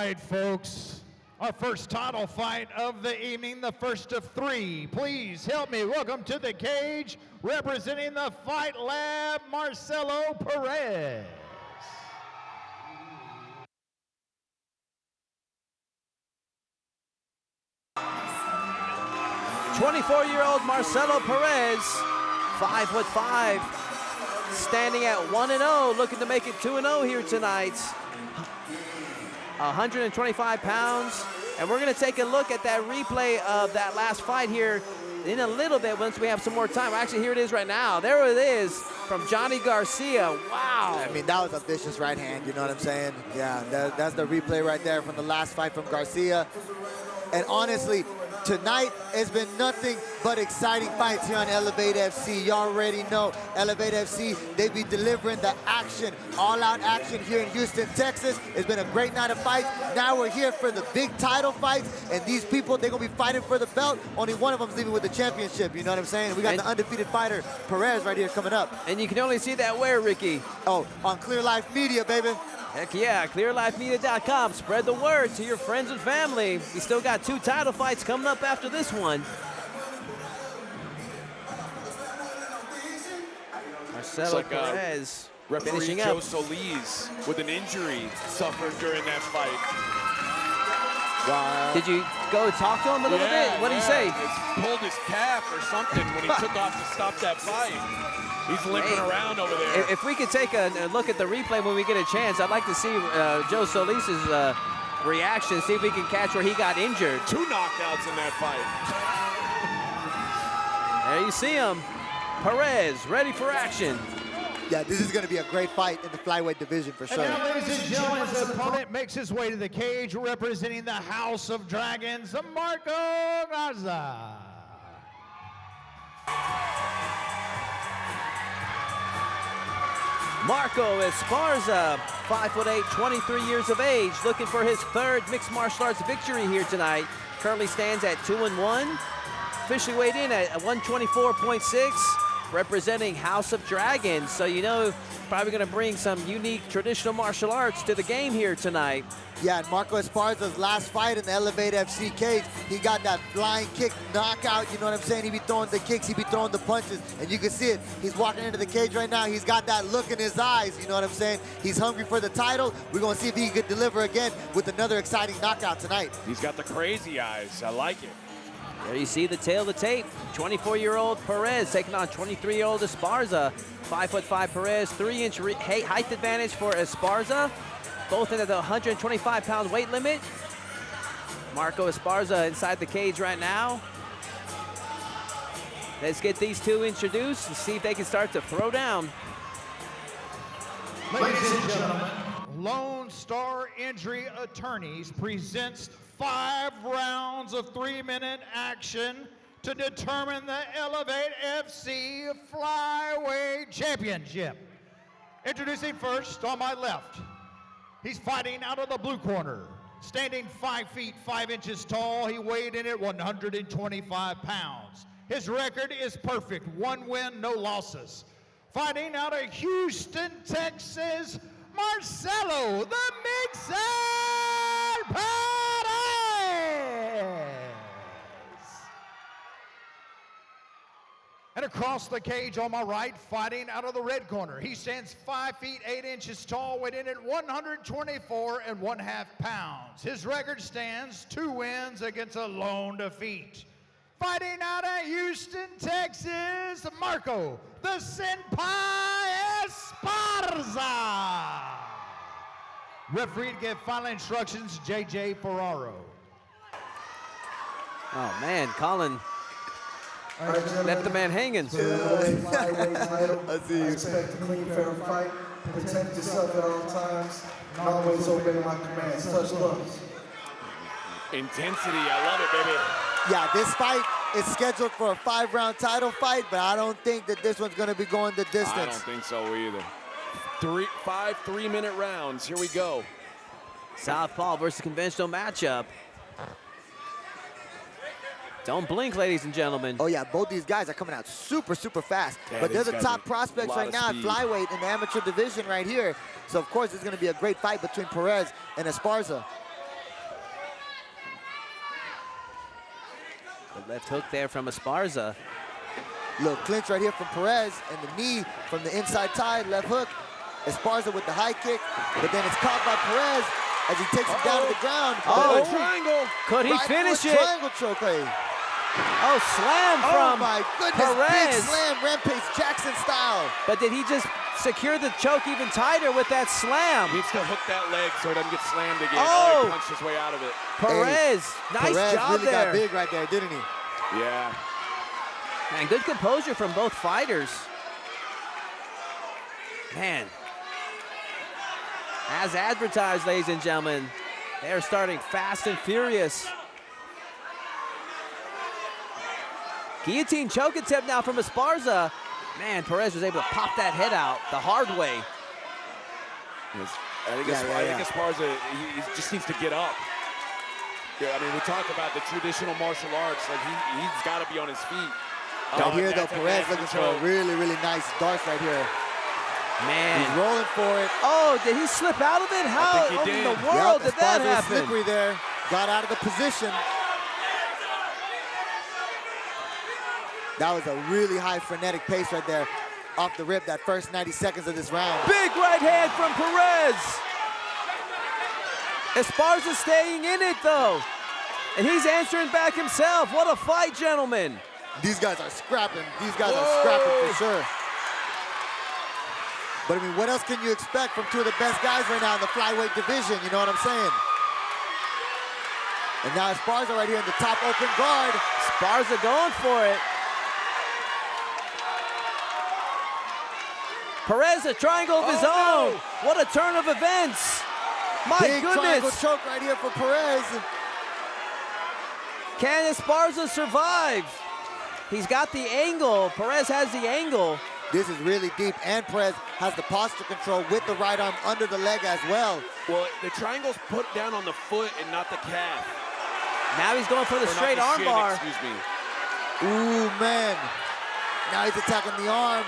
right, folks. Our first title fight of the evening, the first of three. Please help me welcome to the cage, representing the Fight Lab, Marcelo Perez. "24-year-old Marcelo Perez, 5'5", standing at 1-0, looking to make it 2-0 here tonight. 125 pounds, and we're going to take a look at that replay of that last fight here in a little bit once we have some more time. Actually, here it is right now. There it is from Johnny Garcia. Wow. I mean, that was a vicious right hand, you know what I'm saying? Yeah, that's the replay right there from the last fight from Garcia. And honestly, tonight has been nothing but exciting fights here on Elevate FC. You already know Elevate FC, they be delivering the action, all-out action here in Houston, Texas. It's been a great night of fights. Now we're here for the big title fights, and these people, they're going to be fighting for the belt. Only one of them's leaving with the championship, you know what I'm saying? We got the undefeated fighter, Perez, right here coming up. And you can only see that where, Ricky? Oh, on Clear Life Media, baby. Heck yeah, clearlifemedia.com. Spread the word to your friends and family. We still got 2 title fights coming up after this one. Marcelo Perez finishing up. Joe Solis with an injury suffered during that fight. Wow. Did you go talk to him a little bit? What did he say? He pulled his calf or something when he took off to stop that fight. He's limping around over there. If we could take a look at the replay when we get a chance, I'd like to see Joe Solis' reaction, see if we can catch where he got injured. 2 knockouts in that fight. There you see him. Perez ready for action. Yeah, this is going to be a great fight in the flyweight division for sure. And now, ladies and gentlemen, his opponent makes his way to the cage, representing the House of Dragons, Marco Garza. Marco Esparza, 5'8", 23 years of age, looking for his 3rd mixed martial arts victory here tonight. Currently stands at 2-1. Officially weighed in at 124.6, representing House of Dragons. So you know, probably going to bring some unique traditional martial arts to the game here tonight. Yeah, and Marco Esparza's last fight in the Elevate FC cage, he got that flying kick knockout, you know what I'm saying? He be throwing the kicks, he be throwing the punches, and you can see it. He's walking into the cage right now. He's got that look in his eyes, you know what I'm saying? He's hungry for the title. We're going to see if he can deliver again with another exciting knockout tonight. He's got the crazy eyes. I like it. There you see the tail of the tape. 24-year-old Perez taking on 23-year-old Esparza. 5'5" Perez, 3-inch height advantage for Esparza. Both into the 125-pound weight limit. Marco Esparza inside the cage right now. Let's get these 2 introduced and see if they can start to throw down. Ladies and gentlemen, Lone Star Injury Attorneys presents 5 rounds of 3-minute action to determine the Elevate FC Flyweight Championship. Introducing first on my left, he's fighting out of the blue corner. Standing 5 feet 5 inches tall, he weighed in at 125 pounds. His record is perfect, 1 win, no losses. Fighting out of Houston, Texas, Marcelo, the Mixer Perez. And across the cage on my right, fighting out of the red corner, he stands 5 feet 8 inches tall, weighed in at 124.5 pounds. His record stands 2 wins against a lone defeat. Fighting out of Houston, Texas, Marco, the Senpai Esparza. Referee to give final instructions, J.J. Ferraro. Oh man, Colin left the man hanging. I see you. Expect a clean, fair fight. Protect yourself at all times. And always obey my commands. Touch gloves. Intensity, I love it, baby. Yeah, this fight is scheduled for a 5-round title fight, but I don't think that this one's going to be going the distance. I don't think so either. 5 3-minute rounds. Here we go. Southpaw versus conventional matchup. Don't blink, ladies and gentlemen. Oh, yeah, both these guys are coming out super, super fast. Yeah, but they're the these top guys prospects have a lot right of now at speed. flyweight in the amateur division right here. So, of course, it's going to be a great fight between Perez and Esparza. The left hook there from Esparza. Little clinch right here from Perez, and the knee from the inside tie, left hook. Esparza with the high kick, but then it's caught by Perez as he takes him down to the ground. Oh, triangle. Could he Right finish foot it? Triangle choke. Oh, slam from Oh my goodness, big Perez. slam, Rampage Jackson style. But did he just secure the choke even tighter with that slam? Needs to hook that leg so he doesn't get slammed again. Oh. He punched his way out of it. Perez, nice Perez job really there. got big right there, didn't he? Yeah. Man, good composure from both fighters. Man. As advertised, ladies and gentlemen, they're starting fast and furious. Guillotine choke attempt now from Esparza. Man, Perez was able to pop that head out the hard way. I think Esparza, he just needs to get up. Yeah, I mean, we talk about the traditional martial arts. Like he's got to be on his feet. Right here, though, that's a Perez nasty looking for a choke. really, really nice dart right here. Man. He's rolling for it. Oh, did he slip out of it? How think he in did. the world Yep, did that Esparza was happen? slippery there. Got out of the position. That was a really high frenetic pace right there. Off the rip, that first 90 seconds of this round. Big right hand from Perez. Esparza staying in it, though. And he's answering back himself. What a fight, gentlemen. These guys are scrapping. These guys are scrapping for sure. But, I mean, what else can you expect from two of the best guys right now in the flyweight division? You know what I'm saying? And now Esparza right here in the top open guard. Esparza going for it. Perez, a triangle of his own. no. What a turn of events. My Big triangle goodness. choke right here for Perez. Can Esparza survive? He's got the angle. Perez has the angle. This is really deep, and Perez has the posture control with the right arm under the leg as well. Well, the triangle's put down on the foot and not the calf. Now he's going for the Or not straight the arm shin, bar. Excuse me. Ooh, man. Now he's attacking the arm.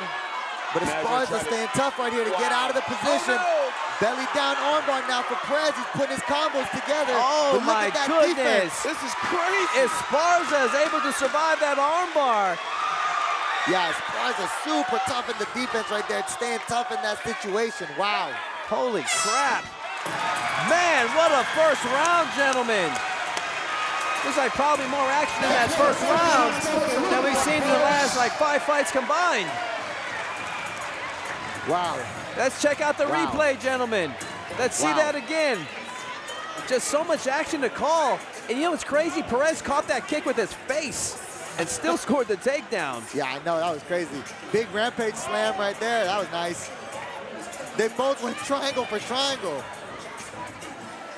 But Now he's gonna Esparza try to- staying tough right here to get out of the position. Oh, Belly down armbar now for Perez. He's putting his combos together. Oh, But look my at that goodness. defense. This is crazy. Esparza is able to survive that arm bar. Yeah, Esparza super tough in the defense right there, staying tough in that situation. Wow. Holy crap. Man, what a first round, gentlemen. Looks like probably more action in that first round than we've seen in the last 5 fights combined. Wow. Let's check out the Wow. replay, gentlemen. Let's see Wow. that again. Just so much action to call. And you know what's crazy? Perez caught that kick with his face and still scored the takedown. Yeah, I know, that was crazy. Big Rampage slam right there, that was nice. They both went triangle for triangle.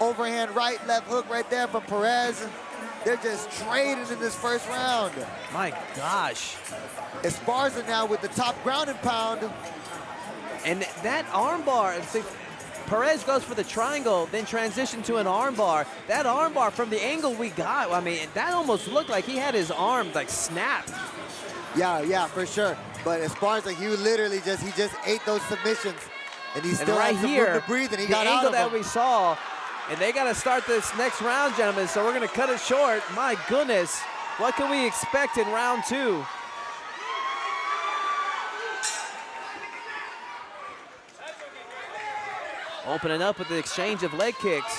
Overhand right, left hook right there from Perez. They're just trading in this first round. My gosh. Esparza now with the top ground and pound. And that armbar, see, Perez goes for the triangle, then transition to an armbar. That armbar from the angle we got, I mean, that almost looked like he had his arm snapped. Yeah, for sure. But Esparza, he literally just ate those submissions, and he still right had some here, room to breathe, and he the got out angle of that them. we saw, and they got to start this next round, gentlemen, so we're going to cut it short. My goodness, what can we expect in round two? Opening up with the exchange of leg kicks.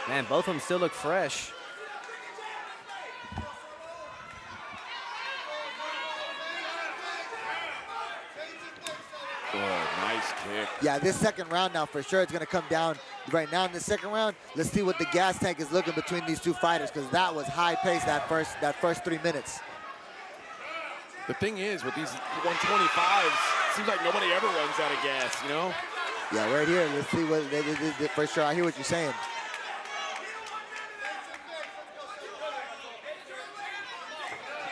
Man, both of them still look fresh. Oh, nice kick. Yeah, this second round now for sure it's gonna come down. Right now in the second round, let's see what the gas tank is looking between these two fighters, because that was high pace that first 3 minutes. The thing is, with these 125s, it seems like nobody ever runs out of gas, you know? Yeah, right here, let's see what they for sure. I hear what you're saying.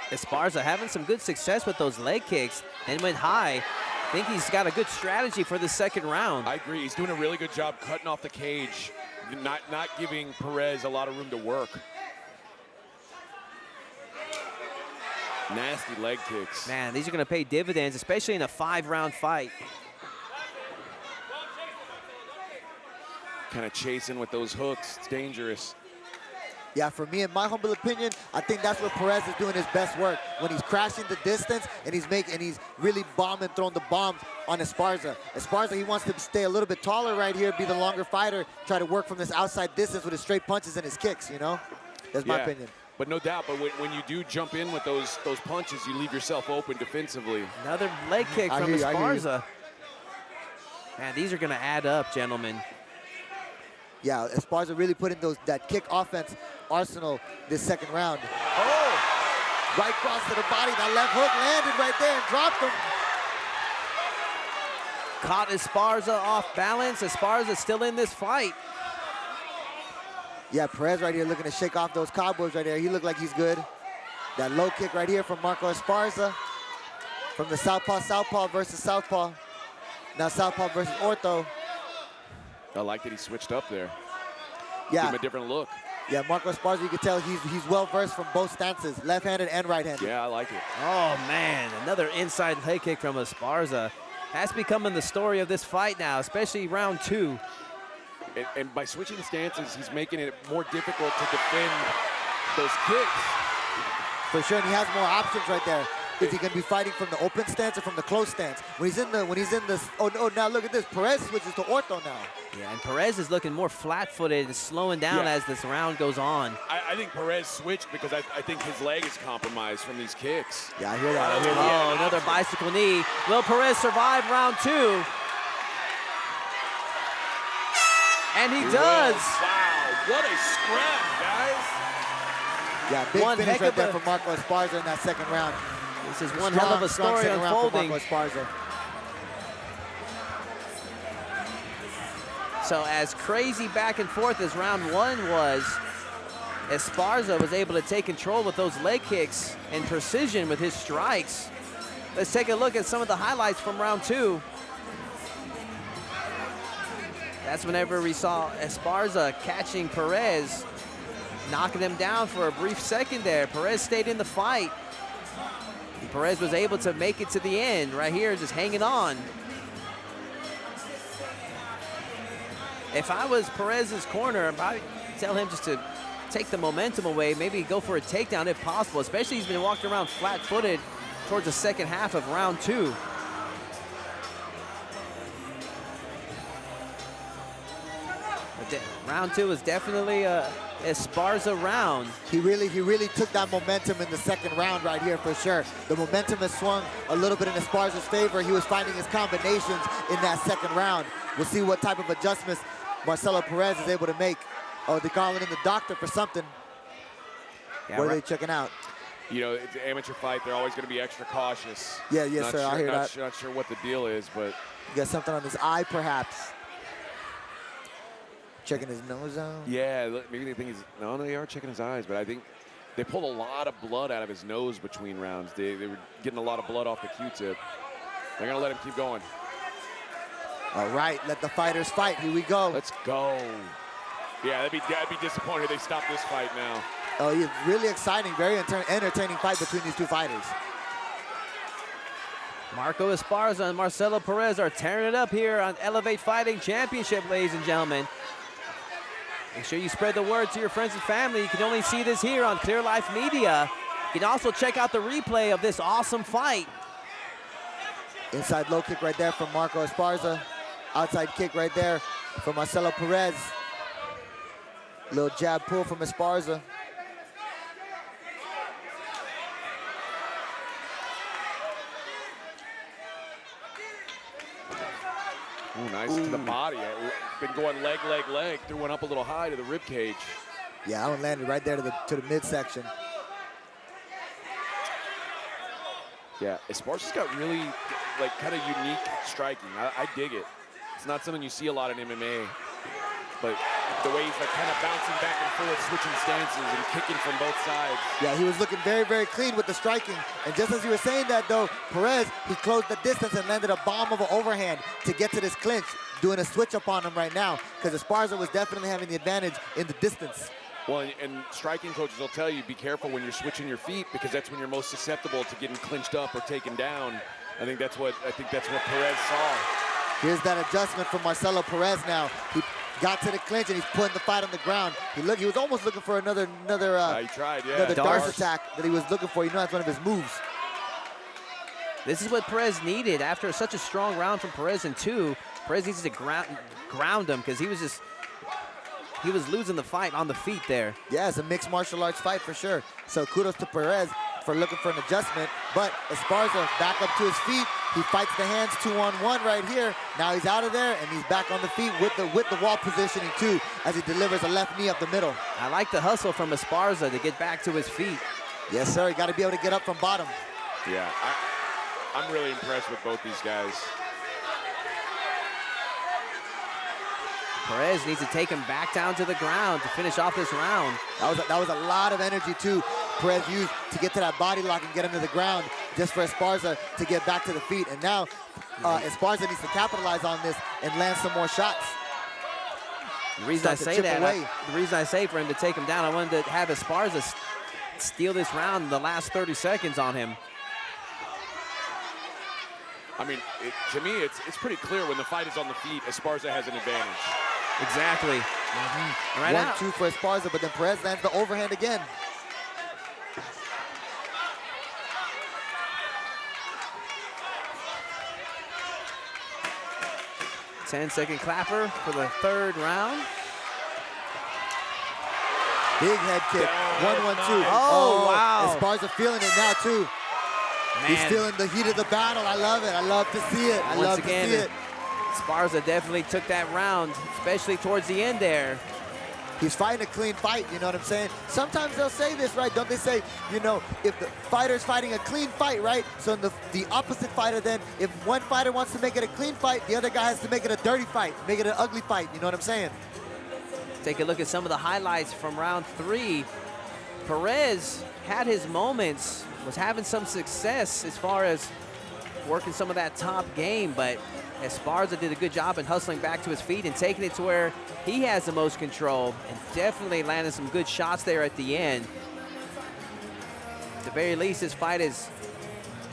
Esparza having some good success with those leg kicks and went high. I think he's got a good strategy for the second round. I agree. He's doing a really good job cutting off the cage, not giving Perez a lot of room to work. Nasty leg kicks. Man, these are going to pay dividends, especially in a 5-round fight. Kind of chasing with those hooks. It's dangerous. Yeah, for me, in my humble opinion, I think that's where Perez is doing his best work. When he's crashing the distance and he's really bombing, throwing the bombs on Esparza. Esparza, he wants to stay a little bit taller right here, be the longer fighter, try to work from this outside distance with his straight punches and his kicks, you know? That's my opinion. But no doubt, but when you do jump in with those punches, you leave yourself open defensively. Another leg kick from Esparza. Man, these are going to add up, gentlemen. Yeah, Esparza really put in that kick offense arsenal this second round. Oh! Right cross to the body. That left hook landed right there and dropped him. Caught Esparza off balance. Esparza still in this fight. Yeah, Perez right here looking to shake off those cobwebs right there. He looked like he's good. That low kick right here from Marco Esparza. From the southpaw versus southpaw. Now southpaw versus ortho. I like that he switched up there. Yeah. Give him a different look. Yeah, Marco Esparza, you can tell he's well-versed from both stances, left-handed and right-handed. Yeah, I like it. Oh, man, another inside leg kick from Esparza. That's becoming the story of this fight now, especially round 2. And by switching stances, he's making it more difficult to defend those kicks. For sure, and he has more options right there. Is he going to be fighting from the open stance or from the closed stance? When he's in the, oh, now look at this. Perez switches to ortho now. Yeah, and Perez is looking more flat-footed and slowing down as this round goes on. I think Perez switched because I think his leg is compromised from these kicks. Yeah, I hear that. Oh, another bicycle knee. Will Perez survive round 2? And he does. Wow, what a scrap, guys. Yeah, big finish right there from Marco Esparza in that second round. This is one hell of a story unfolding. So as crazy back and forth as round 1 was, Esparza was able to take control with those leg kicks and precision with his strikes. Let's take a look at some of the highlights from round 2. That's whenever we saw Esparza catching Perez, knocking him down for a brief second there. Perez stayed in the fight. And Perez was able to make it to the end. Right here, just hanging on. If I was Perez's corner, I'd tell him just to take the momentum away, maybe go for a takedown if possible, especially he's been walking around flat-footed towards the second half of round 2. Round 2 is definitely a Esparza round. He really took that momentum in the second round right here for sure. The momentum has swung a little bit in Esparza's favor. He was finding his combinations in that second round. We'll see what type of adjustments Marcelo Perez is able to make. Oh, they're calling in the doctor for something. Yeah, what are they checking out? You know, it's an amateur fight. They're always going to be extra cautious. Yeah, yes, sir. I hear that. Not sure what the deal is, but... You got something on his eye, perhaps. Checking his nose out? Yeah, maybe they think he's... No, they are checking his eyes, but I think they pulled a lot of blood out of his nose between rounds. They were getting a lot of blood off the Q-tip. They're going to let him keep going. All right, let the fighters fight. Here we go. Let's go. Yeah, I'd be disappointed if they stop this fight now. Oh, yeah, really exciting, very entertaining fight between these two fighters. Marco Esparza and Marcelo Perez are tearing it up here on Elevate Fighting Championship, ladies and gentlemen. Make sure you spread the word to your friends and family. You can only see this here on Clear Life Media. You can also check out the replay of this awesome fight. Inside low kick right there from Marco Esparza. Outside kick right there from Marcelo Perez. Little jab pull from Esparza. Ooh, nice to the body. Been going leg, leg, leg. Threw one up a little high to the rib cage. Yeah, that one landed right there to the midsection. Yeah, Esparza's got really, like, kind of unique striking. I dig it. It's not something you see a lot in MMA, but the way he's like kind of bouncing back and forth, switching stances and kicking from both sides. Yeah, he was looking very clean with the striking. And just as you were saying that, though, Perez, he closed the distance and landed a bomb of an overhand to get to this clinch, doing a switch up on him right now, because Esparza was definitely having the advantage in the distance. Well, and striking coaches will tell you, be careful when you're switching your feet, because that's when you're most susceptible to getting clinched up or taken down. I think that's what Perez saw. Here's that adjustment from Marcelo Perez now. He got to the clinch and he's putting the fight on the ground. He was almost looking for another he tried, yeah. another darts attack that he was looking for. You know, that's one of his moves. This is what Perez needed after such a strong round from Perez in 2. Perez needs to ground him, because he was losing the fight on the feet there. Yeah, it's a mixed martial arts fight for sure. So kudos to Perez for looking for an adjustment. But Esparza back up to his feet. He fights the hands 2-on-1 right here. Now he's out of there and he's back on the feet with the wall positioning too, as he delivers a left knee up the middle. I like the hustle from Esparza to get back to his feet. Yes, sir. You got to be able to get up from bottom. Yeah, I'm really impressed with both these guys. Perez needs to take him back down to the ground to finish off this round. That was a lot of energy too Perez used to get to that body lock and get him to the ground, just for Esparza to get back to the feet. And now Esparza needs to capitalize on this and land some more shots. The reason I say that, the reason I say for him to take him down, I wanted to have Esparza steal this round in the last 30 seconds on him. I mean, to me, it's pretty clear when the fight is on the feet, Esparza has an advantage. Exactly. Right 1-2 for Esparza, but then Perez lands the overhand again. Ten-second clapper for the 3rd round. Big head kick. 1-1-2. Oh, wow. Esparza feeling it now too. Man. He's feeling the heat of the battle. I love it. I love to see it. I love to see it. Esparza definitely took that round, especially towards the end there. He's fighting a clean fight, you know what I'm saying? Sometimes they'll say this, right? Don't they say, you know, if the fighter's fighting a clean fight, right? So in the opposite fighter then, if one fighter wants to make it a clean fight, the other guy has to make it a dirty fight, make it an ugly fight, you know what I'm saying? Take a look at some of the highlights from round 3. Perez had his moments, was having some success as far as working some of that top game, but Esparza did a good job in hustling back to his feet and taking it to where he has the most control, and definitely landed some good shots there at the end. At the very least, this fight is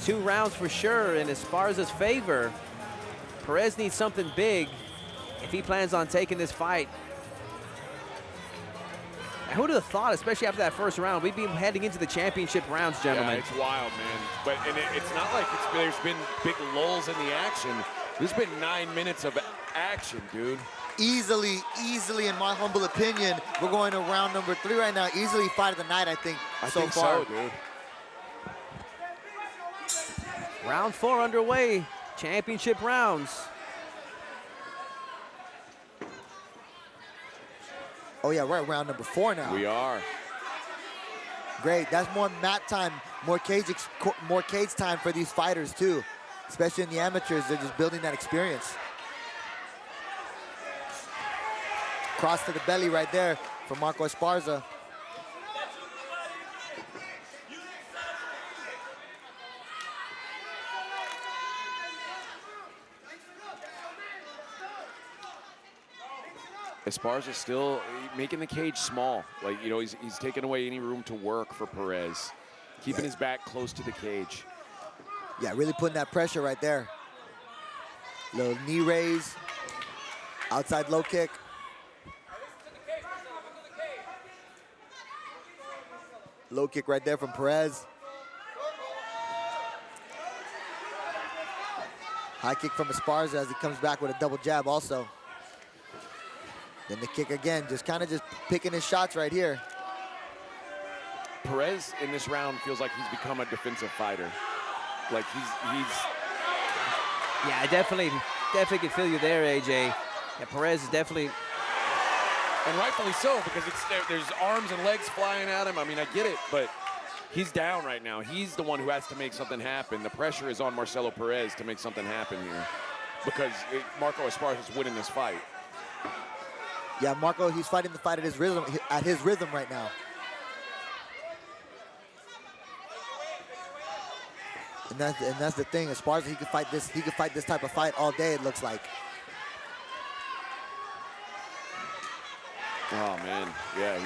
2 rounds for sure in Esparza's favor. Perez needs something big if he plans on taking this fight. Who would have thought, especially after that first round, we'd be heading into the championship rounds, gentlemen. Yeah, it's wild, man. But it's not like there's been big lulls in the action. There's been 9 minutes of action, dude. Easily, in my humble opinion, we're going to round number 3 right now. Easily fight of the night, I think, so far. So, dude. Round 4 underway, championship rounds. Oh yeah, we're at round number 4 now. We are. Great, that's more mat time, more cage time for these fighters too. Especially in the amateurs, they're just building that experience. Cross to the belly right there for Marco Esparza. Esparza's still making the cage small. Like, you know, he's taking away any room to work for Perez. Keeping his back close to the cage. Yeah, really putting that pressure right there. Little knee raise. Outside low kick. Low kick right there from Perez. High kick from Esparza as he comes back with a double jab also. Then the kick again, just picking his shots right here. Perez in this round feels like he's become a defensive fighter. Like he's. Yeah, I definitely can feel you there, AJ. Yeah, Perez is definitely. And rightfully so, because there's arms and legs flying at him. I mean, I get it, but he's down right now. He's the one who has to make something happen. The pressure is on Marcelo Perez to make something happen here, because Marco Esparza is winning this fight. Yeah, Marco, he's fighting the fight at his rhythm right now. And that's the thing. Esparza, he could fight this type of fight all day, it looks like. Oh man, yeah,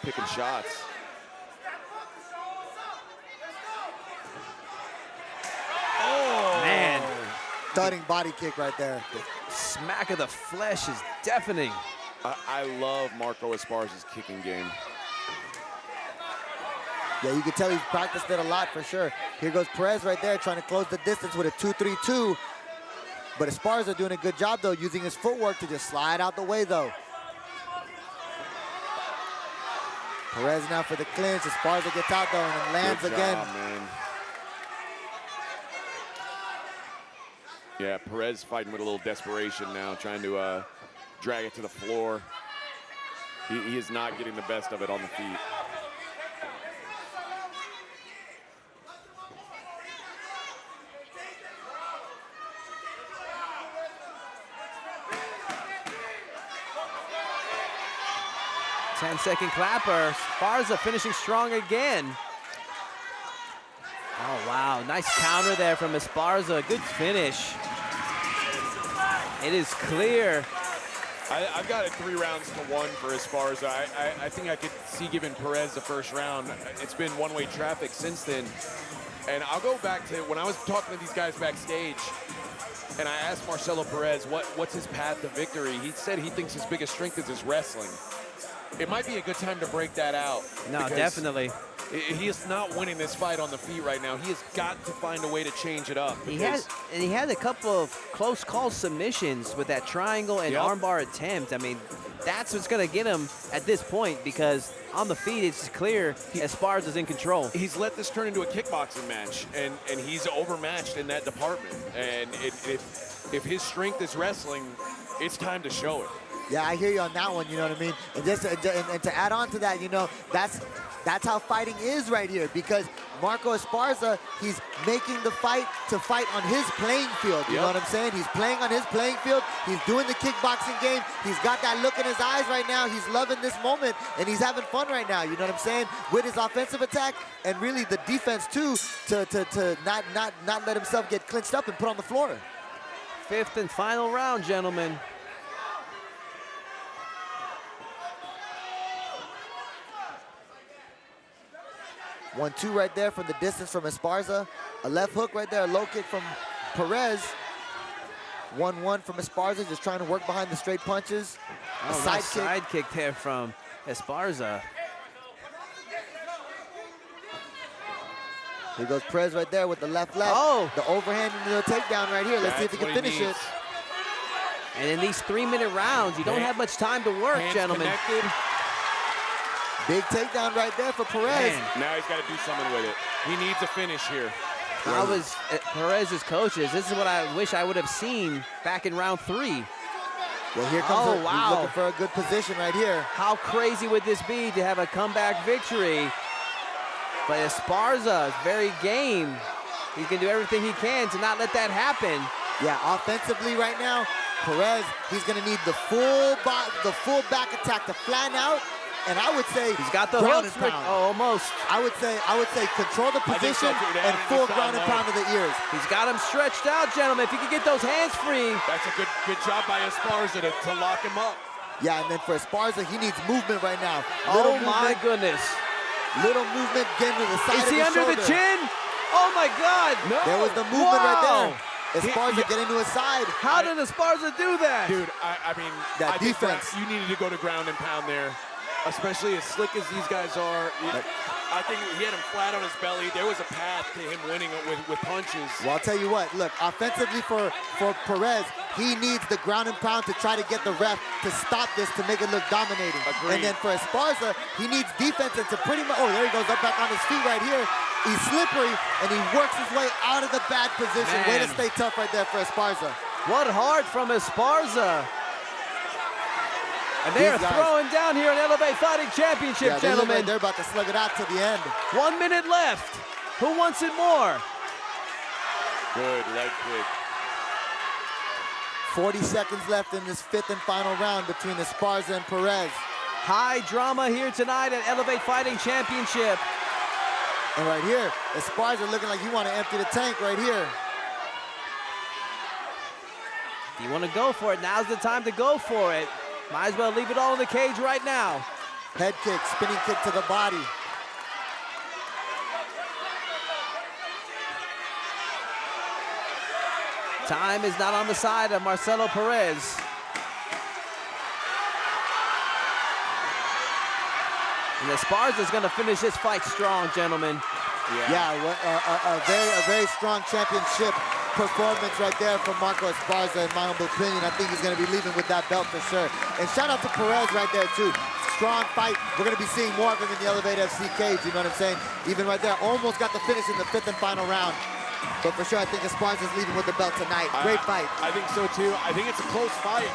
picking shots. Oh, man. Thudding body kick right there. Smack of the flesh is deafening. I love Marco Esparza's kicking game. Yeah, you can tell he's practiced it a lot for sure. Here goes Perez right there trying to close the distance with a 2-3-2. But Esparza doing a good job, though, using his footwork to just slide out the way, though. Perez now for the clinch. Esparza gets out, though, and then lands Good again. job, man. Yeah, Perez fighting with a little desperation now, trying to drag it to the floor. He is not getting the best of it on the feet. Ten-second clapper. Esparza finishing strong again. Oh, wow. Nice counter there from Esparza. Good finish. It is clear. I've got it 3-1 for Esparza. I think I could see giving Perez the first round. It's been one-way traffic since then. And I'll go back to when I was talking to these guys backstage, and I asked Marcelo Perez what's his path to victory. He said he thinks his biggest strength is his wrestling. It might be a good time to break that out. No, definitely. He is not winning this fight on the feet right now. He has got to find a way to change it up. He had a couple of close call submissions with that triangle and armbar attempt. I mean, that's what's going to get him at this point, because on the feet, it's clear Esparza's in control. He's let this turn into a kickboxing match, and he's overmatched in that department. And if his strength is wrestling, it's time to show it. Yeah, I hear you on that one, you know what I mean? And just and to add on to that, you know, that's how fighting is right here, because Marco Esparza, he's making the fight to fight on his playing field, you know what I'm saying? He's playing on his playing field. He's doing the kickboxing game. He's got that look in his eyes right now. He's loving this moment, and he's having fun right now, you know what I'm saying? With his offensive attack and really the defense too, to not let himself get clinched up and put on the floor. Fifth and final round, gentlemen. 1-2 right there from the distance from Esparza. A left hook right there, a low kick from Perez. 1-1 from Esparza, just trying to work behind the straight punches. A side kick there from Esparza. Here goes Perez right there with the left. Oh! The overhand and the takedown right here. Let's see if he can finish it. And in these 3-minute rounds, you don't have much time to work, gentlemen. Connected. Big takedown right there for Perez. Man. Now he's got to do something with it. He needs a finish here. I was Perez's coaches. This is what I wish I would have seen back in round 3. Well, here comes he's looking for a good position right here. How crazy would this be to have a comeback victory? But Esparza is very game. He's going to do everything he can to not let that happen. Yeah, offensively right now, Perez, he's going to need the full back attack to flatten out. And I would say he's got the ground hooks. and pound. Oh, almost. I would say control the position and full ground and pound of the ears. He's got him stretched out, gentlemen. If he could get those hands free. That's a good job by Esparza to lock him up. Yeah, and then for Esparza, he needs movement right now. Oh my goodness. Little movement, getting to the side of the shoulder. Is he under the chin? Oh my God. No. There was the movement right there. Esparza getting to his side. How did Esparza do that? Dude, I mean, that defense. You needed to go to ground and pound there. Especially as slick as these guys are. I think he had him flat on his belly. There was a path to him winning with punches. Well, I'll tell you what. Look, offensively for Perez, he needs the ground and pound to try to get the ref to stop this, to make it look dominating. Agreed. And then for Esparza, he needs defense and to pretty much, oh, there he goes up back on his feet right here. He's slippery, and he works his way out of the bad position. Way to stay tough right there for Esparza. What heart from Esparza. And they're throwing down here an Elevate Fighting Championship, gentlemen. They're about to slug it out to the end. 1 minute left. Who wants it more? Good leg kick. 40 seconds left in this fifth and final round between Esparza and Perez. High drama here tonight at Elevate Fighting Championship. And right here, Esparza looking like he want to empty the tank right here. If you want to go for it, now's the time to go for it. Might as well leave it all in the cage right now. Head kick, spinning kick to the body. Time is not on the side of Marcelo Perez. And Esparza is going to finish this fight strong, gentlemen. Yeah, a very strong championship performance right there from Marco Esparza, in my humble opinion. I think he's going to be leaving with that belt for sure. And shout out to Perez right there, too. Strong fight. We're going to be seeing more of him in the Elevate FC cage, you know what I'm saying? Even right there, almost got the finish in the 5th and final round. But for sure, I think Esparza's leaving with the belt tonight. Great fight. I think so, too. I think it's a close fight,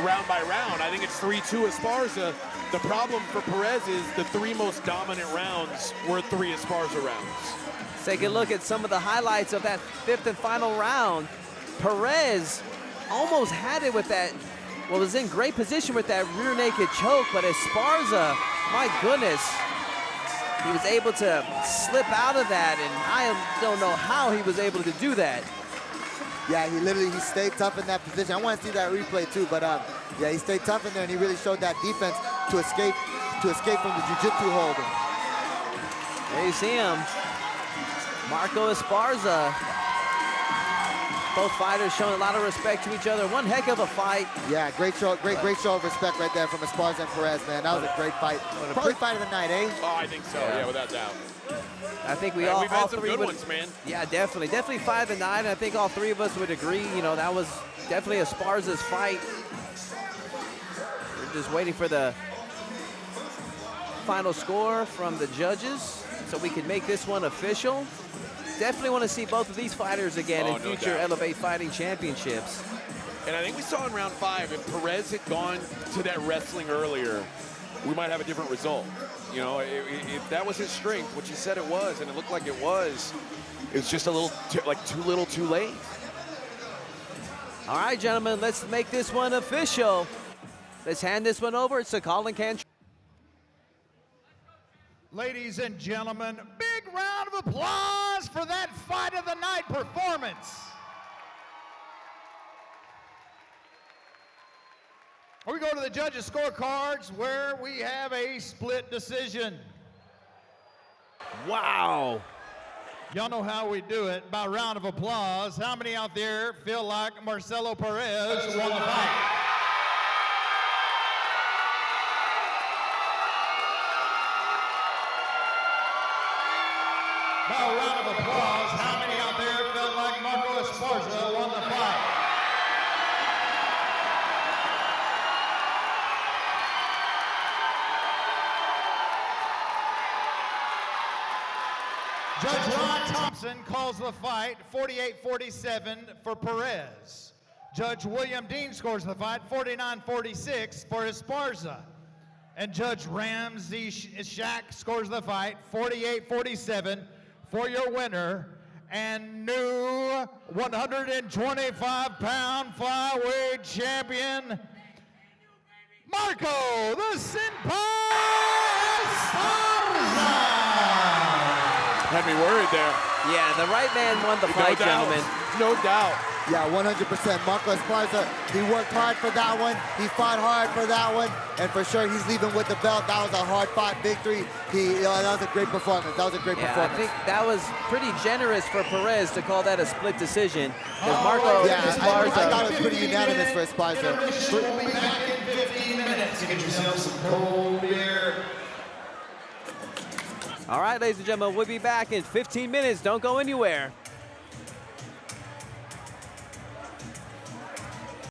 round by round. I think it's 3-2 Esparza. The problem for Perez is the 3 most dominant rounds were 3 Esparza rounds. Let's take a look at some of the highlights of that 5th and final round. Perez almost had it with that, well, was in great position with that rear naked choke, but Esparza, my goodness, he was able to slip out of that, and I don't know how he was able to do that. Yeah, he stayed tough in that position. I want to see that replay too, but yeah, he stayed tough in there, and he really showed that defense to escape from the jiu-jitsu hold. There you see him, Marco Esparza. Both fighters showing a lot of respect to each other. One heck of a fight. Yeah, great show of respect right there from Esparza and Perez, man. That was a great fight. Probably fight of the night, eh? Oh, I think so. Yeah, without doubt. I think we've had some good ones, man. Yeah, definitely fight of the night. I think all 3 of us would agree. You know, that was definitely Esparza's fight. We're just waiting for the final score from the judges so we can make this one official. Definitely want to see both of these fighters again in future Elevate Fighting Championships. And I think we saw in round 5, if Perez had gone to that wrestling earlier, we might have a different result. You know, if that was his strength, which he said it was, and it looked like it was just a little, too little too late. All right, gentlemen, let's make this one official. Let's hand this one over to Colin Cantrell. Ladies and gentlemen, big round of applause for that fight of the night performance. We go to the judges' scorecards where we have a split decision. Wow. Y'all know how we do it, by round of applause. How many out there feel like Marcelo Perez won the fight? By a round of applause, how many out there felt like Marco Esparza won the fight? Judge Ron Thompson calls the fight 48-47 for Perez. Judge William Dean scores the fight 49-46 for Esparza. And Judge Ramsey Shack scores the fight 48-47 for your winner and new 125-pound flyweight champion, Marco the Sinpa Esparza. Had me worried there. Yeah, the right man won the fight, gentlemen. No doubt. Yeah, 100%. Marco Esparza, he worked hard for that one. He fought hard for that one. And for sure, he's leaving with the belt. That was a hard-fought victory. That was a great performance. That was a great performance. I think that was pretty generous for Perez to call that a split decision. Because Marco Esparza... I thought it was pretty unanimous for Esparza. We'll be back in 15 minutes to get yourself some cold beer. All right, ladies and gentlemen, we'll be back in 15 minutes. Don't go anywhere.